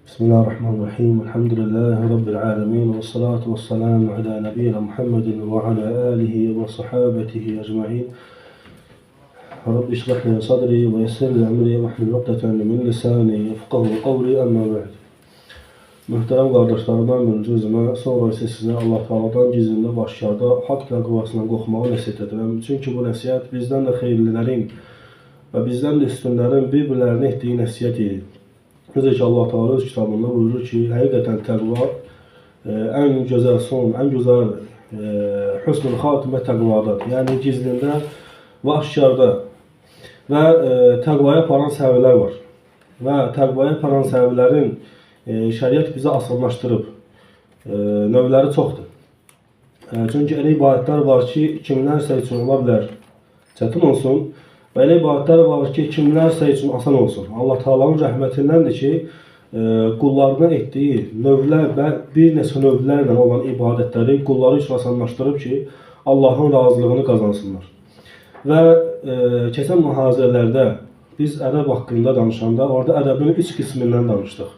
Bismillahirrahmanirrahim. Elhamdülillahi Rabbil alemin. Ve salatu ve selamu ala nebiyyina Muhammedin ve ala alihi ve sahabetihi ecma'in. Rabbi şrah li sadri ve yessir li emri ve hlul ukdeten min lisani yefkahu kavli amma ba'd. Muhterem kardeşlerimden bir cüzüme, sonra ise size Allah Teala'dan gizlinde ve aşağıda hak təqvasından qorxmağı nəsiyyət edirəm. Çünki bu nəsiyyət bizdən də xeyirlilərin və bizdən də üstünlərin bir-birlərinə etdiyi nəsiyyət idi. Necə ki Allah Teala öz kitabında buyurur ki, həqiqətən təqva ən gözəl son, ən gözəl hüsnül xatimə təqvadadır. Yəni gizlində və aşkarda və təqvaya aparan səbəblər var. Və təqvaya aparan səbəblərin şəriət bizə asanlaşdırıb. Növləri çoxdur. Çünki elə ibadətlər var ki, kimlərsə üçün ola bilər çətin olsun. Və elə ibadətlər var ki, kimlərsə üçün asan olsun. Allah Teala'nın rəhmətindəndir ki, qullarına etdiyi növlər və bir neçə növlərlə olan ibadətləri qulları üçün asanlaşdırıb ki, Allahın razılığını qazansınlar. Və keçən mühazirələrdə biz ədəb haqqında danışanda orada ədəbin 3 qismindən danışdıq.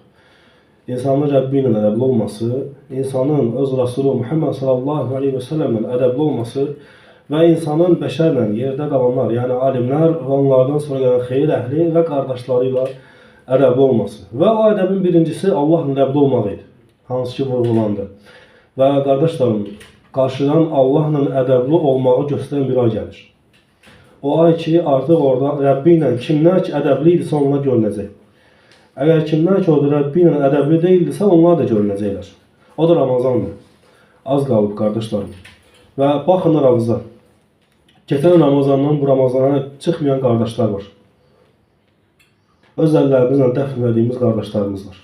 İnsanın Rəbbi ilə ədəbli olması, insanın öz Rasulü Muhammed sallallahu aleyhi ve sellemlə ədəbli olması və insanın bəşərlə yerdə qalanlar, yəni alimlər və onlardan sonra gələn xeyir əhli və qardaşları ilə ədəbli olması. Və o ədəbin birincisi Allahla ədəbli olmaq idi, hansı ki vurğulandı. Və qardaşlarım, qarşıdan Allahla ədəbli olmağı göstərən bir ay gəlir. O ay ki, artıq orada Rəbbi ilə kimlər ki ədəbli idisə onlar görünəcək. Əgər kimlər ki orada Rəbbi ilə ədəbli deyildisə onlar da görünəcəklər. O da Ramazandır. Az qalıb qardaşlarım. Və baxın aramızda. Keçən Ramazandan bu Ramazana çıxmayan qardaşlar var. Öz əllərimizlə dəfn edildiyimiz qardaşlarımız var.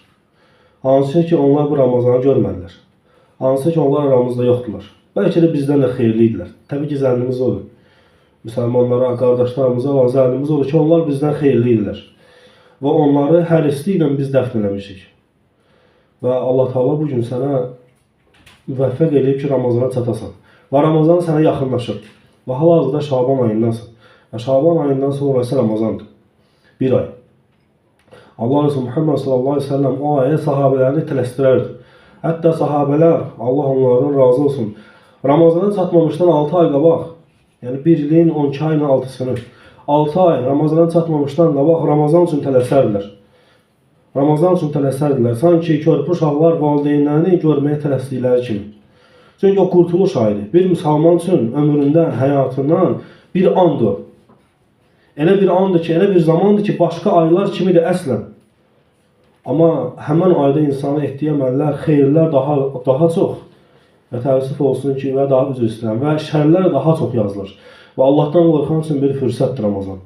Hansı ki onlar bu Ramazanı görmədilər. Hansı ki onlar aramızda yoxdular. Bəlkə də bizdən də xeyirli idilər. Təbii ki zənnimiz odur. Müsəlmanlara, qardaşlarımıza olan zənnimiz odur ki onlar bizdən xeyirli idilər. Və onları hərisliklə biz dəfn eləmişik. Və Allah Teala bugün sənə müvəffəq edib ki Ramazana çatasan. Və Ramazan sənə yaxınlaşır. Və hal-hazırda Şaban ayındansın. Və Şaban ayından sonra isə Ramazandır. Bir ay. Allah Resulü Muhammed sallallahu aleyhi ve sellem o aya sahabələrini tələsdirərdi. Hətta sahabələr, Allah onlardan razı olsun, Ramazana çatmamışdan 6 ay qabaq, yəni bir ilin 12 ayının 6-sını, 6 ay Ramazana çatmamışdan qabaq Ramazan üçün tələsərdilər. Ramazan üçün tələsərdilər. Sanki körpü uşaqlar valideynlərini görməyə tələsdikləri kimi. Çünki o qurtuluş ayıdır. Bir müsəlman üçün ömründən, həyatından bir andır. Elə bir andır ki, elə bir zamandır ki, başqa aylar kimidir əslən. Amma həmən ayda insana etdiyi əməllər, xeyirlər daha çox və təəssüf olsun ki, və daha üzr istəyirəm və şərlər daha çox yazılır. Və Allahdan qorxan üçün bir fürsətdir Ramazan.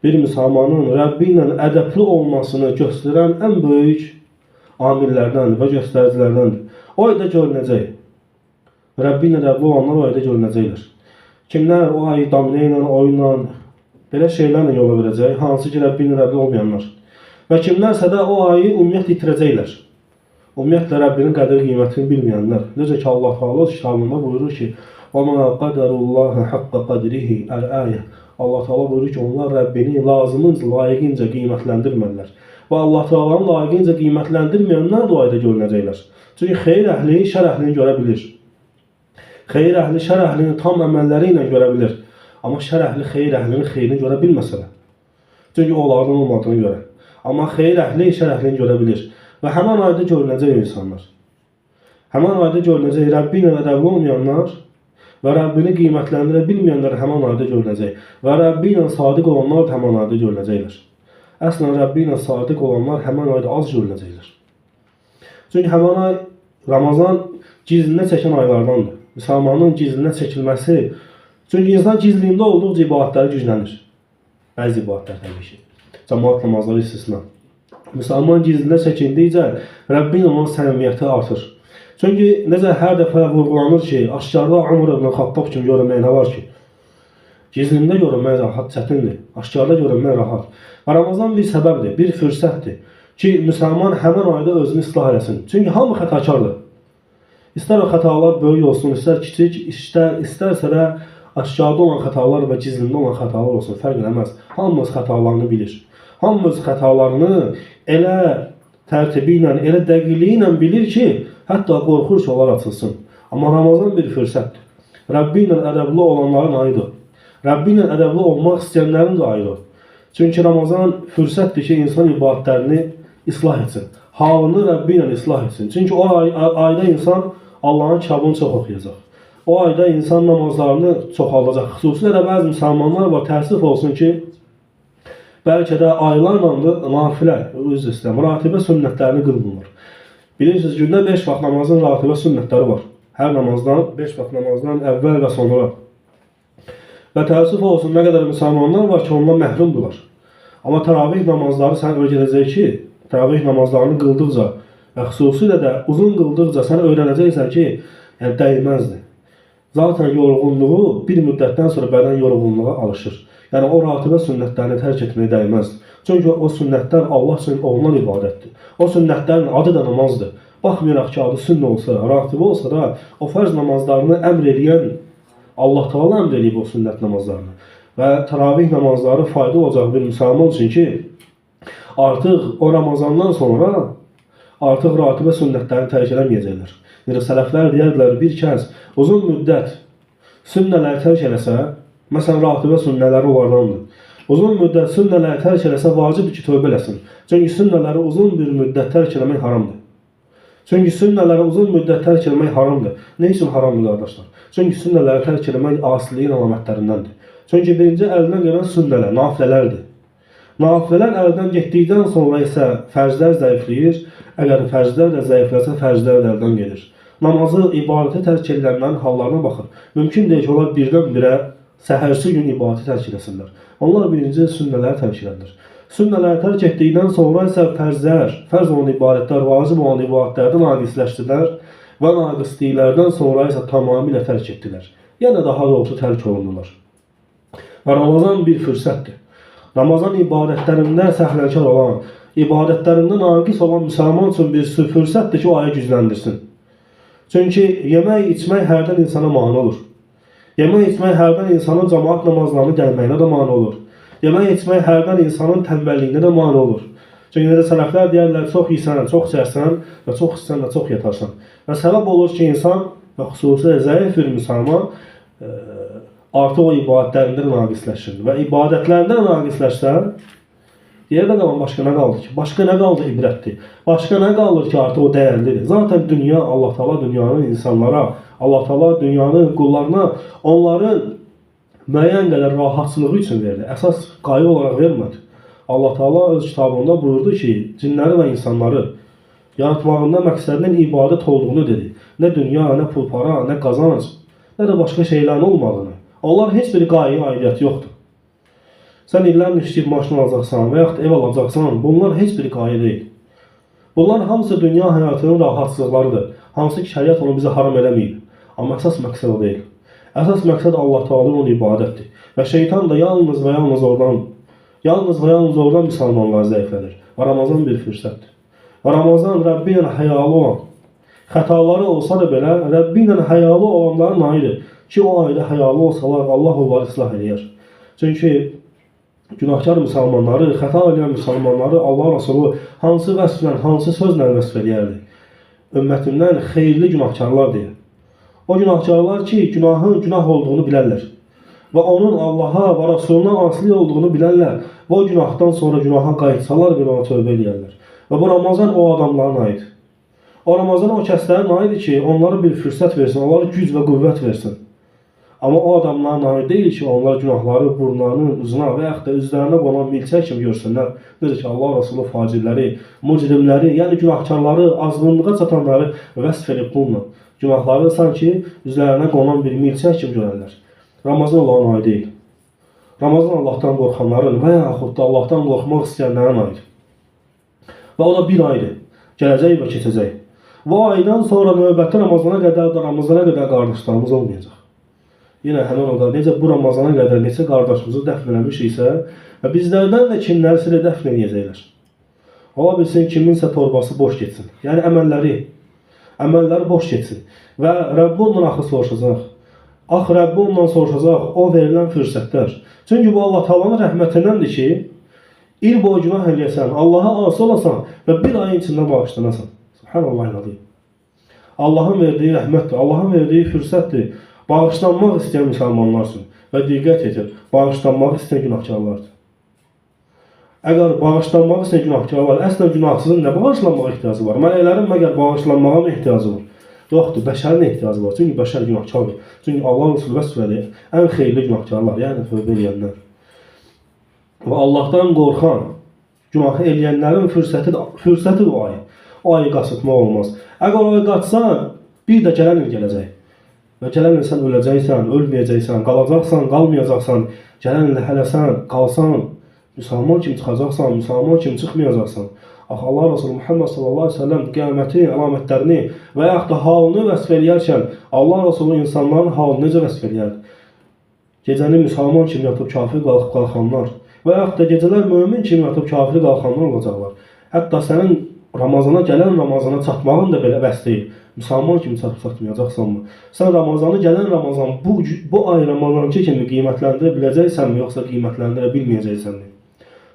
Bir müsəlmanın Rəbbi ilə ədəbli olmasını göstərən ən böyük amillərdəndir və göstəricilərdəndir. O ayda görünəcək. Rəbbi ilə ədəbli olanlar o ayda görünəcəklər. Kimlər o ayı dominə ilə, oyunla, belə şeylərlə yola verəcək, hansı ki Rəbbi ilə ədəbli olmayanlar. Və kimlərsə də o ayı ümumiyyətlə itirəcəklər. Ümumiyyətlə Rəbbinin qədir qiymətini bilməyənlər. Necə ki Allah Teala kitabında buyurur ki, وَمَا قَدَرُ اللّٰهَ حَقَّ قَدْرِهِ الْآيَةِ Allah Teala buyurur ki, onlar Rəbbini lazımınca, layiqincə qiymətləndirmədilər. Və Allah Teala'nın layiqincə qiymətləndirməyənlər də o ayda görünəcəklər. Çünki xeyir əhli şər əhlini görə bilir. Xeyir əhli şər əhlini tam əməlləri ilə görə bilir. Amma şər əhli xeyir əhlinin xeyrini görə bilməsə də. Çünki onlardan olmadığını görə. Amma xeyir əhli şər əhlini görə bilir. Və həmən ayda görünəcək insanlar. Həmən ayda görünəcək Rəbbi ilə ədəbli olmayanlar və Rəbbini qiymətləndirə bilməyənlər həmən ayda görünəcək. Və Rəbbi ilə sadiq olanlar da həmən ayda görünəcəklər. Əslən Rəbbi ilə sadiq olanlar həmən ayda az görünəcəklər. Çünki həmən ay Ramazan gizlinə çəkən aylardandır. Müsəlmanın gizlinə çəkilməsi. Çünki insan gizliyində olduqca ibadətləri güclənir. Bəzi ibadətlər təbii ki. Cəmaət namazları istisna. Müsəlman gizlinə çəkildikcə Rəbbi ilə olan səmimiyyəti artır. Çünki necə hər dəfə vurğulanır ki, aşkarda Ömər ibn Xattab kimi görünmək nə var ki? Gizlində görünmək rahat çətindir. Aşkarda görünmək rahat. Ramazan bir səbəbdir, bir fürsətdir ki, müsəlman həmən ayda özünü islah eləsin. Çünki hamı xətakardır. İstər o xətalar böyük olsun, istər kiçik, istərsə də aşkarda olan xətalar və gizlində olan xətalar olsun, fərq eləməz. Hamımız xətalarını bilir. Hamımız xətalarını elə tərtibi ilə, elə dəqiqliyi ilə bilir ki, hətta qorxur ki, onlar açılsın. Amma Ramazan bir fürsətdir. Rəbbi ilə ədəbli olanların ayıdır. Rəbbi ilə ədəbli olmaq istəyənlərin də ayıdır. Çünki Ramazan fürsətdir ki, insan ibadətlərini islah etsin. Halını Rəbbi ilə islah etsin. Çünki o ayda insan Allahın kitabını çox oxuyacaq. O ayda insan namazlarını çoxaldacaq. Xüsusilə də bəzi müsəlmanlar var, təəssüf olsun ki, bəlkə də aylarla nafilə, üzr istəyirəm, ratibə sünnətlərini qılmırlar. Bilirsiniz, gündə 5 vaxt namazın ratibə sünnətləri var. Hər namazdan, 5 vaxt namazdan əvvəl və sonra. Və təəssüf olsun, nə qədər müsəlmanlar var ki, ondan məhrumdurlar. Amma təravih namazları sən öyrənəcək ki, təravih namazlarını qıldıqca və xüsusilə də uzun qıldıqca sən öyrənəcəksən ki, yəni dəyməzdir. Zaten yorğunluğu bir müddətdən sonra bədən yorğunluğa alışır. Yəni o ratibə sünnətlərini tərk etməyə dəyməz. Çünki o sünnətlər Allah üçün olunan ibadətdir. O sünnətlərin adı da namazdır. Baxmayaraq ki, adı sünnə olsa, ratibə olsa da, o fərz namazlarını əmr edən Allah Teala əmr edib o sünnət namazlarını. Və təravih namazları fayda olacaq bir müsəlman üçün ki, artıq o Ramazandan sonra artıq ratibə sünnətlərini tərk eləməyəcəklər. Sələflər deyərdilər, bir kəs uzun müddət sünnələri tərk eləsə, məsələn, ratibə sünnələri onlardandır. Uzun müddət sünnələri tərk eləsə, vacibdir ki, tövbə eləsin. Çünki sünnələri uzun bir müddət tərk eləmək haramdır. Çünki sünnələri uzun müddət tərk eləmək haramdır. Nə üçün haramdır, qardaşlar? Çünki sünnələri tərk eləmək asiliyin əlamətlərindəndir. Çünki birinci əldən gələn sünnələr, nafilələrdir. Nafilələr əldən getdikdən sonra isə fərzlər zəifləyir. Əgər fərzlər də zəifləsə, fərzlər də əldən gelir. Namazı, ibadəti tərk edilənlərin hallarına baxın. Mümkün deyil ki, onlar birdən-birə səhərsi gün ibadəti tərk edəsinlər. Onlar birinci sünnələri tərk edirlər. Sünnələri tərk etdikdən sonra isə fərzlər, fərz olan ibadətlər, vacib olan ibadətlərdən naqisləşdilər və naqisliklərdən sonra isə tamamilə tərk etdilər. Yəni daha doğrusu tərk olundular. Və Ramazan bir fürsətdir. Ramazan ibadətlərində səhləkar olan, ibadətlərində naqis olan müsəlman üçün bir fürsətdir ki, o ayı gücləndirsin. Çünki yemək, içmək hərdən insana mane olur. Yemək, içmək hərdən insanın cəmaat namazlarını gəlməyinə də mane olur. Yemək, içmək hərdən insanın tənbəlliyinə də mane olur. Çünki necə sələflər deyərlər, çox yiysən, çox içərsən və çox içsən və çox yatarsan. Və səbəb olur ki, insan və xüsusilə zəif bir müsəlman artıq o ibadətlərində naqisləşir. Və ibadətlərində naqisləşsə, yerdə qalan başqa nə qaldı ki? Başqa nə qaldı ibrətdir? Başqa nə qalır ki, artıq o dəyərlidir? Zaten dünya, Allah Teala dünyanın insanlara, Allah Teala dünyanın qullarına onların müəyyən qədər rahatçılığı üçün verdi. Əsas qayə olaraq vermədi. Allah Teala öz kitabında buyurdu ki, cinləri və insanları yaratmağında məqsədinin ibadət olduğunu dedi. Nə dünya, nə pul para, nə qazanc, nə də başqa şeylərin olmadığını. Onlar heç bir qayəyə aidiyyəti yoxdur. Sən illərin işləyib maşın alacaqsan və yaxud ev alacaqsan, bunlar heç bir qayə deyil. Bunlar hamısı dünya həyatının rahatsızlıqlarıdır. Hansı ki, şəriət onu bizə haram eləməyib. Amma əsas məqsəd o deyil. Əsas məqsəd Allah Teala'nın ibadətdir. Və şeytan da yalnız və yalnız oradan müsəlmanları zəiflədir. Və Ramazan bir fürsətdir. Və Ramazan Rəbbi ilə həyalı olan, xətaları olsa da belə, Rəbbi ilə həyalı olanların ayıdır. Ki, o ayda həyalı olsalar, Allah onları islah edir. Çünki günahkar müsəlmanları, xəta edən müsəlmanları Allah Rasulü hansı vəsflə, hansı sözlə vəsf edərdi? Ümmətimdən xeyirli günahkarlar deyə. O günahkarlar ki, günahın günah olduğunu bilərlər. Və onun Allaha və Rasuluna asli olduğunu bilərlər. Və o günahdan sonra günaha qayıtsalar bir ona tövbə edərlər. Və bu Ramazan o adamların ayıdır. O Ramazan o kəslərin ayıdır ki, onlara bir fürsət versin, onlara güc və qüvvət versin. Amma o adamların ayı deyil ki, onlar günahları burnlarının uzuna və yaxud da üzlərinə qonan milçək kimi görsünlər. Necə ki, Allah Rasulü facirləri, mücrimləri, yəni günahkarları, azğınlığa çatanları vəsf edib bununla. Günahları sanki üzlərinə qonan bir milçək kimi görərlər. Ramazan olan ayı deyil. Ramazan Allahdan qorxanların və yaxud da Allahdan qorxmaq istəyənlərin ayıdır. Və o da bir aydır. Gələcək və keçəcək. Və o aydan sonra növbəti Ramazana qədər qardaşlarımız olmayacaq. Yenə həmin o da necə bu Ramazana qədər neçə qardaşımızı dəfn eləmişiksə və bizlərdən də kimlərisi də dəfn edəcəklər. Ola bilsin kiminsə torbası boş getsin. Yəni əməlləri boş getsin. Və Rəbbi ondan axı soruşacaq. Rəbbi ondan soruşacaq o verilən fürsətlər. Çünki bu Allah Teala'nın rəhmətindəndir ki, il boyu günah eləyəsən, Allaha asi olasan və bir ayın içində bağışlanasan. Subhanallah azim. Allahın verdiyi rəhmətdir, Allahın verdiyi fürsətdir. Bağışlanmaq istəyən müsəlmanlar üçün və diqqət edir, bağışlanmaq istəyən günahkarlardır. Əgər bağışlanmaq istəyən günahkarlar əslən günahsızın nə bağışlanmağa ehtiyacı var? Mələklərin məgər bağışlanmağa mı ehtiyacı var? Yoxdur, bəşərin ehtiyacı var. Çünki bəşər günahkardır. Çünki Allah Resulü vəsf edir, ən xeyirli günahkarlar, yəni tövbə eləyənlər. Və Allahdan qorxan, günahı eləyənlərin fürsətidir o ayı. O ayı qaçırtmaq olmaz. Əgər o ayı qaçsan, bir də gələn il gələcək. Və gələn il sən öləcəksən, ölməyəcəksən, qalacaqsan, qalmayacaqsan, gələn il hələ sən qalsan, müsəlman kimi çıxacaqsan, müsəlman kimi çıxmayacaqsan. Axı Allah Resulü Muhammed sallallahu aleyhi ve sellem qiyamətin əlamətlərini və yaxud da halını vəsf eləyərkən Allah Resulü insanların halını necə vəsf eləyərdi? Gecəni müsəlman kimi yatıb kafir qalxanlar və yaxud da gecələr mömin kimi yatıb kafir qalxanlar olacaqlar. Hətta sənin Ramazana gələn Ramazana çatmağın da belə bəs deyil. Müsəlman kimi çatıb çatmayacaqsanmı? Sən Ramazanı gələn Ramazan bu ay Ramazanki kimi qiymətləndirə biləcəksənmi, yoxsa qiymətləndirə bilməyəcəksənmi?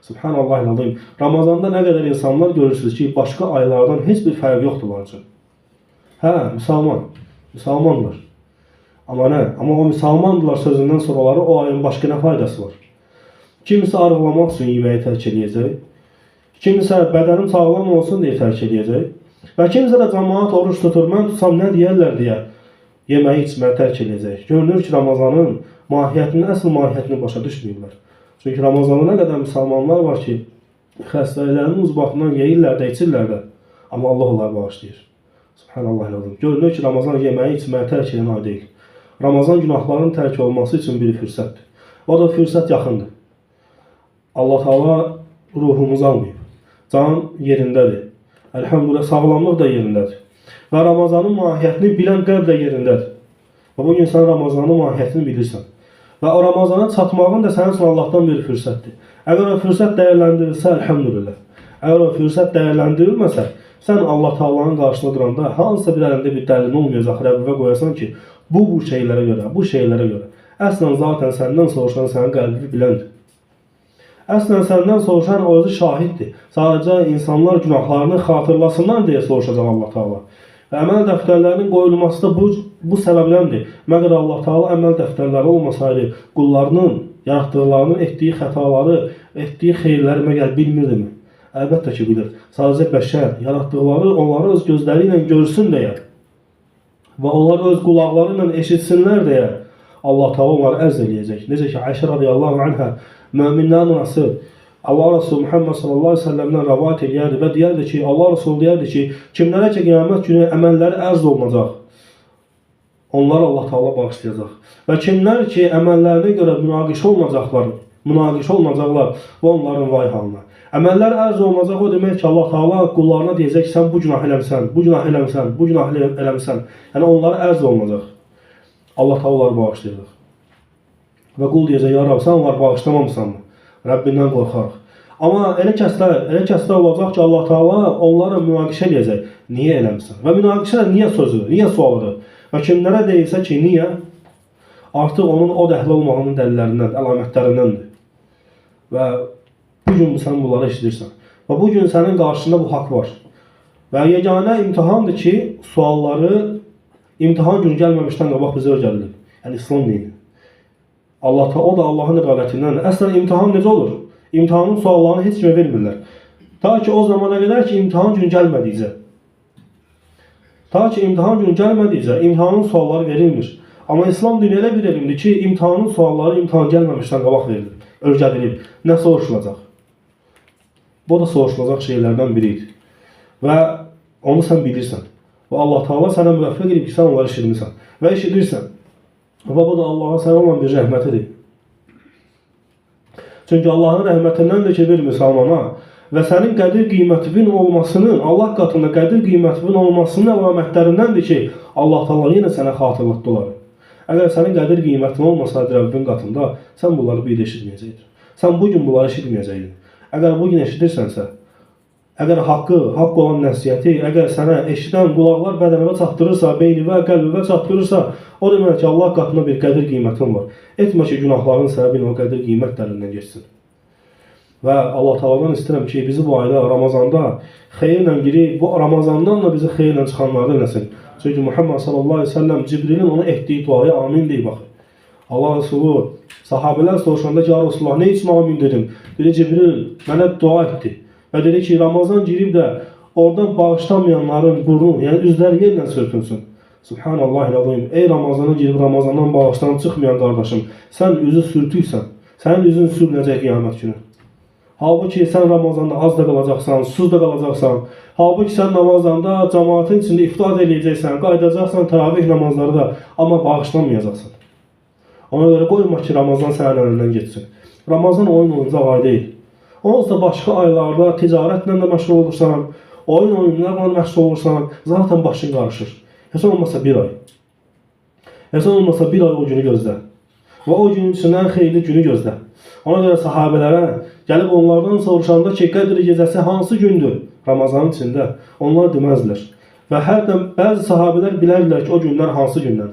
Subhanallah azim. Ramazanda nə qədər insanlar görürsünüz ki, başqa aylardan heç bir fərq yoxdur üçün. Hə, müsəlmandır. Amma nə? Amma o müsəlmandırlar sözündən sonraları o ayın başqa nə faydası var? Kimisi arıqlamaq üçün yeməyi tərk edəcək. Kimisi bədənim sağlam olsun deyə tərk edəcək. Və kimisi də cəmaat oruç tutur, mən tutsam nə deyərlər deyə yeməyi içməyi tərk edəcək. Görünür ki, Ramazanın mahiyyətini, əsl mahiyyətini başa düşmürlər. Çünki Ramazanda nə qədər müsəlmanlar var ki, xəstəliklərinin uzbaqından yeyirlər də, içirlər də. Amma Allah onları bağışlayır. Subhanallah lazım. Görünür ki, Ramazan yeməyi içməyi tərk edən ay deyil. Ramazan günahların tərk olması üçün bir fürsətdir. O da fürsət yaxındır. Allah Teala ruhumuzu almayıb. Can yerindədir. Elhamdülillah sağlamlıq da yerindədir. Və Ramazanın mahiyyətini bilən qəlb də yerindədir. Və bugün sən Ramazanın mahiyyətini bilirsən. Və o Ramazana çatmağın da sənin üçün Allahdan bir fürsətdir. Əgər o fürsət dəyərləndirilsə, elhamdülillah. Əgər o fürsət dəyərləndirilməsə, sən Allah Taala'nın qarşısında duranda hansısa bir əlində bir dəlil olmayacaq rəbbə qoyasan ki, bu şeylərə görə, bu şeylərə görə. Əslən zaten səndən soruşan sənin qəlbini biləndir. Əslən səndən soruşan o özü şahiddir. Sadəcə insanlar günahlarını xatırlasınlar deyə soruşacaq Allah Taala. Və əməl dəftərlərinin qoyulması da bu səbəbdəndir. Məgər Allah Taala əməl dəftərləri olmasaydı, qullarının, yaratdıqlarının etdiyi xətaları, etdiyi xeyirləri məgər bilmirdimi? Əlbəttə ki, bilir. Sadəcə bəşər, yaratdıqları onları öz gözləri ilə görsün deyə və onlar öz qulaqları ilə eşitsinlər deyə Allah Taala onları ərz eləyəcək. Necə ki, Ayşə radiyallahu anhə möminlərin anası Allah Resulü Muhammed sallallahu aleyhi ve sellem'den rivayet eləyərdi və deyərdi ki, Allah Resulü deyərdi ki, kimlərə ki, qiyamət günü əməlləri ərz olunacaq, onları Allah Taala bağışlayacaq. Və kimlər ki, əməllərinə görə münaqişə olunacaqlar və onların vay halına. Əməllər ərz olunacaq, o demək ki, Allah Taala qullarına deyəcək ki, sən bu günah eləmsən, bu günah eləmsən, bu günah eləmsən. Yəni onları ərz olunacaq. Allah Taala onları bağışlayacaq. Və qul deyəcək, ya Rab, sən onları bağışlamamısanmı? Rəbbindən qorxarıq. Amma elə kəslər olacaq ki, Allah Taala onlara münaqişə eləyəcək. Niyə eləmirsən? Və münaqişə niyə sözüdür, niyə sualıdır? Və kimlərə deyilsə ki, niyə? Artıq onun o dəhli olmağının dəlillərindən, əlamətlərindəndir. Və bugün sən bunları eşidirsən. Və bugün sənin qarşında bu haqq var. Və yeganə imtihandır ki, sualları imtihan günü gəlməmişdən qabaq bizə öyrədilib. Yəni İslam dini. O da Allahın iqalətindən. Əslən imtihan necə olur? İmtihanın suallarını heç kimə vermirlər. Ta ki o zamana qədər ki imtihan günü gəlmədikcə. İmtihanın sualları verilmir. Amma İslam dini elə bir elmdir ki, imtihanın sualları imtihan gəlməmişdən qabaq verilir, öyrədilib. Nə soruşulacaq? Bu da soruşulacaq şeylərdən biridir. Və onu sən bilirsən. Və Allah Taala sənə müvəffəq edib ki, sən onları eşitmirsən və eşidirsən. Və bu da Allah'a sənə olan bir rəhmətidir. Çünki Allahın rəhmətindəndir ki, bir müsəlmana və sənin qədir qiymətinin olmasının, Allah qatında qədir qiymətinin olmasının əlamətlərindəndir ki, Allah Taala yenə sənə xatırlatdı onları. Əgər sənin qədir qiymətin olmasaydı Rəbbin qatında, sən bunları bir də eşitməyəcəkdin. Sən bugün bunları eşitməyəcəkdin. Əgər bugün eşidirsənsə, əgər haqq olan nəsiyyəti, əgər sənə eşidən qulaqlar bədənivə çatdırırsa, beynivə, qəlbivə çatdırırsa, o demək ki, Allah qatında bir qədir qiymətin var. Etmə ki, günahların səbəbini o qədir qiymət dərindən geçsin. Və Allah Taala'dan istəyirəm ki, bizi bu ayda Ramazanda xeyirlə girib, bu Ramazandan da bizi xeyirlə çıxanlardan eləsin. Çünki Muhammed sallallahu əleyhi və səlləm Cibrilin ona etdiyi duaya amin deyib bax. Allah Resulü sahabelər soruşanda ki, ya Resulullah, nə üçün amin dedim? Dedi, Cibril mənə dua etdi. Və dedi ki, Ramazan girib də oradan bağışlamayanların burnu, yəni üzləri yerlə sürtünsün. Subhanallahil-azim. Ey Ramazana girib Ramazandan bağışdan çıxmayan qardaşım, sən üzü sürtüksən. Sənin üzün sürünəcək qiyamət günü. Halbuki sən Ramazanda az da qalacaqsan, susuz da qalacaqsan. Halbuki sən Ramazanda cəmaətin içində iftar edəcəksən, qaydacaqsan təravih namazları da, amma bağışlanmayacaqsan. Ona görə qoyma ki, Ramazan sənin əlindən getsin. Ramazan oyun oyuncaq ay deyil. Onsuz da başqa aylarda ticarətlə də məşğul olursan, oyunlarla məşğul olursan, zaten başın qarışır. Heç olmasa bir ay. Heç olmasa bir ay o günü gözlə. Və o günün içindən xeyirli günü gözlə. Ona görə sahabelərə gəlib onlardan soruşanda ki, Qədr gecəsi hansı gündür Ramazanın içində? Onlar deməzdilər. Və hərdən bəzi sahabelər bilərdilər ki, o günlər hansı günlər?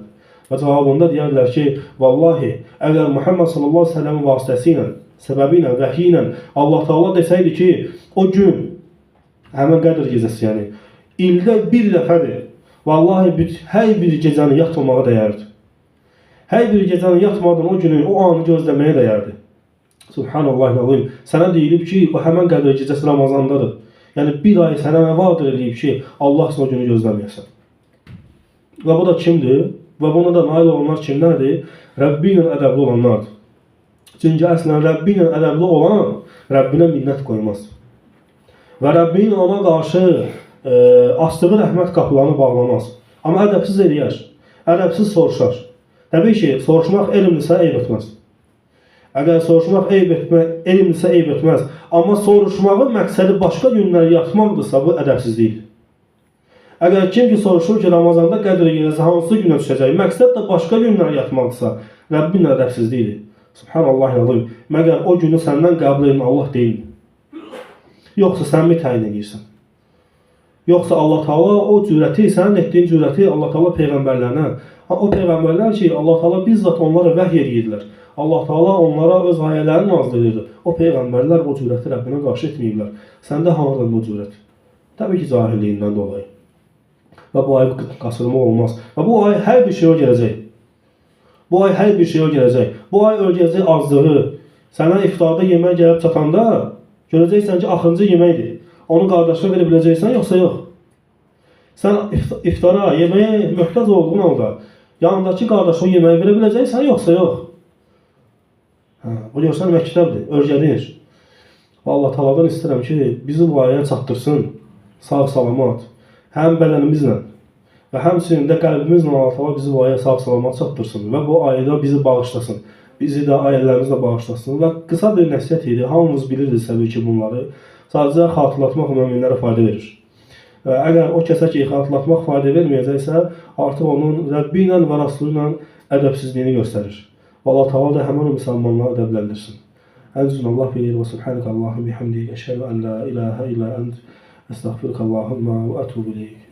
Və cavabında deyərlər ki, vallahi, əgər Muhammed sallallahu əleyhi və səlləmin vasitəsilə, səbəbi ilə, vəhyi ilə Allah Taala desəydi ki, o gün, həmin Qədr gecəsi, yəni, ildə bir dəfədir. Vallahi, hər bir gecəni yatmağa dəyərdi. Hər bir gecəni yatmadan o günü, o anı gözləməyə dəyərdi. Subhanallahil-azim. Sənə deyilib ki, o həmən Qədr gecəsi Ramazandadır. Yəni, bir ay sənə nə vadir eləyib ki, Allah o günü gözləməyəsən. Və bu da kimdir? Və buna da nail olanlar kimlərdir? Rəbbi ilə ədəbli olanlardır. Çünki əslən Rəbbi ilə ədəbli olan Rəbbinə minnət qoymaz. Və Rəbbin ona qarşı açdığı rəhmət qapılarını bağlamaz. Amma ədəbsiz eləyər, ədəbsiz soruşar. Təbii ki, soruşmaq elmlisə eyb etməz. Əgər soruşmaq elmlisə eyb etməz. Amma soruşmağın məqsədi başqa günləri yatmaqdırsa, bu ədəbsizlikdir. Əgər kim ki soruşur ki, Ramazanda Qədr gecəsi hansı günə düşəcək, məqsəd də başqa günləri yatmaqdırsa, Rəbbin ədəbsizliyidir. Subhanallahil-azim. Məgər o günü səndən qəbul edən Allah deyil. Yoxsa sən mi təyin edirsən? Yoxsa Allah Taala o cürəti, sənin etdiyin cürəti Allah Taala peyğəmbərlərinə, o peyğəmbərlər ki, Allah Taala bizzat onlara vəhy edirlər. Allah Taala onlara öz ayələrini nazil edirdi. O peyğəmbərlər o cürəti Rəbbinə qarşı etməyiblər. Səndə hardan bu cürət? Təbii ki, cahilliyindən dolayı. Və bu ay qaçırmaq olmaz. Və bu ay hər bir şeyə gələcək. Bu ay hər bir şeyə gələcək. Bu ay öləcək azlığı. Sənə iftarda yemək gəlib çatanda görəcəksən ki, axırıncı yeməkdir. Onu qardaşına verə biləcəksən, yoxsa yox. Sən iftara, yeməyə möhtac olduğun halda yanındakı qardaşına yeməyi verə biləcəksən, yoxsa yox. Bu görsən məktəbdir, örgədir. Allah Taala'dan istəyirəm ki, bizi bu aya çatdırsın, sağ-salamat, həm bədənimizlə və həmçinin də qəlbimizlə Allah Taala bizi bu aya sağ-salamat çatdırsın və bu ayda bizi bağışlasın. Bizi də ailələrimizi də bağışlasın və qısa bir nəsihət idi. Hamımız biliriz təbii ki bunları. Sadəcə xatırlatmaq möminlərə fayda verir. Əgər o kəsə ki, xatırlatmaq fayda verməyəcəksə, artıq onun Rəbbi ilə və Rasulü ilə ədəbsizliyini göstərir. Allah Taala da həmin o müsəlmanları ədəbləndirsin. Əzizun Allah bilir və subhanəkə Allahum bihamdik. Əşhədu ən la ilahə illə ənt. Əstəğfiruka Allahumma və ətubu ileyk.